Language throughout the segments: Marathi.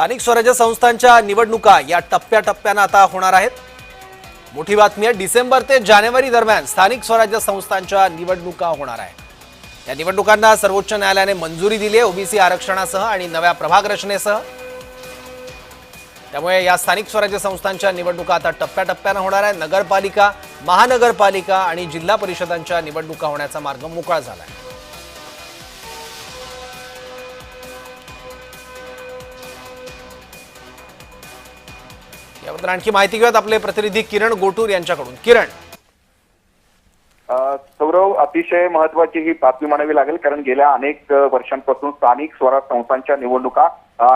स्थानिक स्वराज्य संस्थांच्या निवडणुका या टप्प्याटप्प्याने आता होणार आहेत। मोठी बातमी आहे, डिसेंबर ते जानेवारी दरम्यान स्थानिक स्वराज्य संस्थांच्या निवडणुका होणार आहेत। या निवडणुकांना सर्वोच्च न्यायालयाने मंजुरी दिली आहे, ओबीसी आरक्षणासह आणि नव्या प्रभाग रचनेसह। त्यामुळे या स्थानिक स्वराज्य संस्थांच्या निवडणुका आता टप्प्याटप्प्याने होणार आहेत। नगरपालिका, महानगरपालिका आणि जिल्हा परिषदांच्या निवडणुका होण्याचा मार्ग मोकळा झाला आहे। याबद्दल आणखी माहिती घेऊयात आपले प्रतिनिधी किरण गोटूर यांच्याकडून। किरण, सौरव, अतिशय महत्वाची ही बातमी म्हणावी लागेल, कारण गेल्या अनेक वर्षांपासून स्थानिक स्वराज्य संस्थांच्या निवडणुका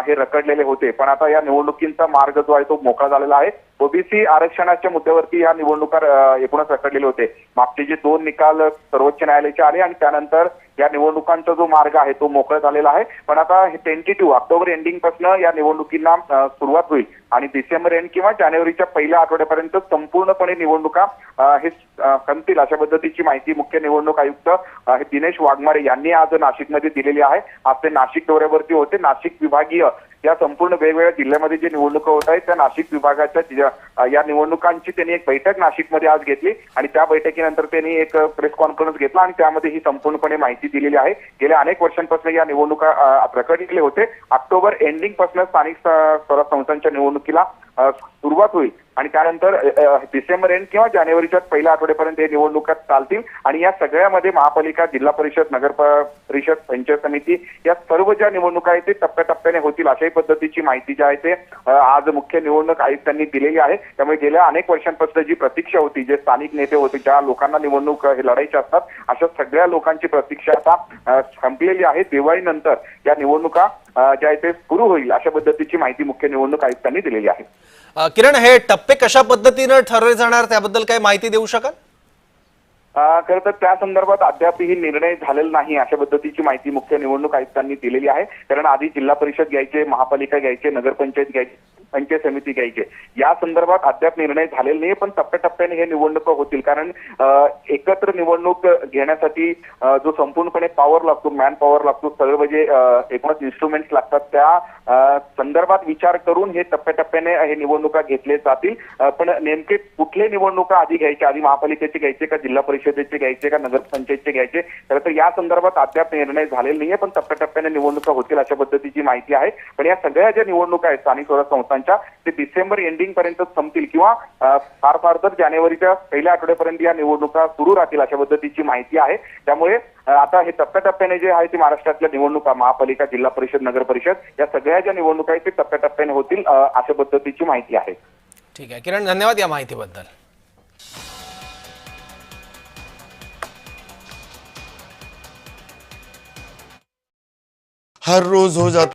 हे रखडलेले होते, पण आता या निवडणुकींचा मार्ग जो आहे तो मोकळा झालेला आहे। ओबीसी आरक्षणाच्या मुद्द्यावरती या निवडणुका एकूणच रखडलेले होते। मागचे जे 2 निकाल सर्वोच्च न्यायालयाचे आले आणि त्यानंतर या निवडणुकांचा जो मार्ग आहे तो मोकळा झालेला आहे। पण आता हे टेंटेटिव्ह ऑक्टोबर एंडिंग पासून या निवडणुकींना सुरुवात होईल आणि डिसेंबर एंड किंवा जानेवारीच्या पहिल्या आठवड्यापर्यंत संपूर्णपणे निवडणुका हे संपतील, अशा पद्धतीची माहिती मुख्य निवडणूक आयुक्त दिनेश वाघमारे यांनी आज नाशिकमध्ये दिलेली आहे। आज ते नाशिक दौऱ्यावरती होते। नाशिक विभागीय या संपूर्ण वेगवेगळ्या जिल्ह्यामध्ये जे निवडणुका होत आहेत त्या नाशिक विभागाच्या या निवडणुकांची त्यांनी एक बैठक नाशिकमध्ये आज घेतली आणि त्या बैठकीनंतर त्यांनी एक प्रेस कॉन्फरन्स घेतला आणि त्यामध्ये ही संपूर्णपणे माहिती दिलेली आहे। गेल्या अनेक वर्षांपासून या निवडणुका प्रकटलेले होते। ऑक्टोबर एंडिंग पासून स्थानिक स्वराज्य संस्थांच्या निवडणुकीला सुरुवात होईल आणि त्यानंतर डिसेंबर एंड किंवा जानेवारीच्या पहिल्या आठवड्यापर्यंत हे निवडणुका चालतील आणि या सगळ्यामध्ये महापालिका, जिल्हा परिषद, नगर परिषद, पंचायत समिती या सर्व ज्या निवडणुका आहेत ते टप्प्याटप्प्याने होतील, अशाही पद्धतीची माहिती जी आहे ते आज मुख्य निवडणूक आयुक्तांनी दिलेली आहे। त्यामुळे गेल्या अनेक वर्षांपासून जी प्रतीक्षा होती, जे स्थानिक नेते होते, ज्या लोकांना निवडणूक हे लढायचे असतात, अशा सगळ्या लोकांची प्रतीक्षा आता संपलेली आहे। दिवाळीनंतर या निवडणुका ज्या आहेत ते सुरू होईल, अशा पद्धतीची माहिती मुख्य निवडणूक आयुक्तांनी दिलेली आहे। किरण, हे टप्पे कशा पद्धतीने ठरवले जाणार त्याबद्दल काही माहिती देऊ शकाल? खरं तर त्या संदर्भात अद्यापही निर्णय झालेला नाही, अशा पद्धतीची माहिती मुख्य निवडणूक आयुक्तांनी दिलेली आहे। कारण आधी जिल्हा परिषद घ्यायचे, महापालिका घ्यायचे, नगरपंचायत घ्यायचे, पंचायत समिती घ्यायचे, या संदर्भात अद्याप निर्णय झालेला नाही, पण टप्प्याटप्प्याने हे निवडणुका होतील। कारण एकत्र निवडणूक घेण्यासाठी जो संपूर्णपणे पॉवर लागतो, मॅन पॉवर लागतो, सर्व जे एकूणच इन्स्ट्रुमेंट्स लागतात, त्या संदर्भात विचार करून हे टप्प्याटप्प्याने हे निवडणुका घेतले जातील। पण नेमके कुठले निवडणुका आधी घ्यायचे, आधी महापालिकेचे घ्यायचे का जिल्हा परिषदेचे घ्यायचे का नगरपंचायतचे घ्यायचे, खरं तर या संदर्भात अद्याप निर्णय झालेला नाहीये, पण टप्प्याटप्प्याने निवडणुका होतील अशा पद्धतीची माहिती आहे। पण या सगळ्या ज्या निवडणुका आहेत स्थानिक स्वराज्य संस्थांच्या, ते डिसेंबर एंडिंग पर्यंत संपतील किंवा फार तर जानेवारीच्या पहिल्या आठवड्यापर्यंत या निवडणुका सुरू राहतील, अशा पद्धतीची माहिती आहे। त्यामुळे आता हे टप्प्याटप्प्याने जे आहे ते महाराष्ट्रातल्या निवडणुका, महापालिका, जिल्हा परिषद, नगर परिषद या सगळ्या ज्या निवडणुका आहेत ते टप्प्याटप्प्याने होतील, अशा पद्धतीची माहिती आहे। ठीक आहे किरण, धन्यवाद या माहितीबद्दल। हर रोज हो जाता